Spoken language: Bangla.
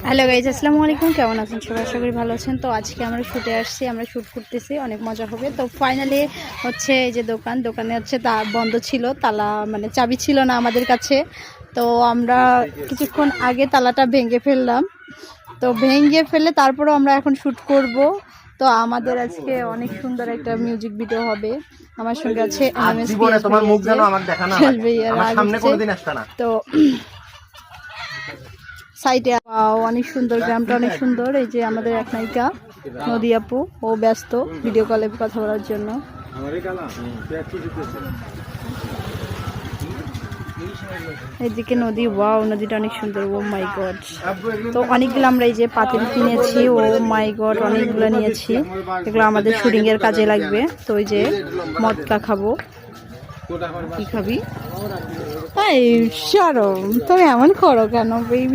হ্যালো গাইজ, আসসালামু আলাইকুম। কেমন আছেন সবাই? আশা করি ভালো আছেন। তো আজকে আমরা শুটে আসছি, আমরা শ্যুট করতেছি, অনেক মজা হবে। তো ফাইনালি হচ্ছে এই যে দোকানে হচ্ছে তা বন্ধ ছিল, তালা মানে চাবি ছিল না আমাদের কাছে। তো আমরা কিছুক্ষণ আগে তালাটা ভেঙে ফেললাম। তো ভেঙে ফেলে তারপরেও আমরা এখন শ্যুট করব। তো আমাদের আজকে অনেক সুন্দর একটা মিউজিক ভিডিও হবে। আমার সঙ্গে আছে তো সাইডে অনেক সুন্দর, গ্রামটা অনেক সুন্দর। এই যে আমাদের এক নায়িকা নদী আপু, ও ব্যস্ত ভিডিও কলে কথা বলার জন্য। এইদিকে নদী, ওয়াও, নদীটা অনেক সুন্দর। ও মাই গড। তো অনেকগুলো আমরা এই যে পাতিল কিনেছি। ও মাই গড, অনেকগুলো নিয়েছি। এগুলো আমাদের শুটিং এর কাজে লাগবে। তো ওই যে মদকা খাবো। কি খাবি? এই শরম, তুমি এমন করো কেন বেবি?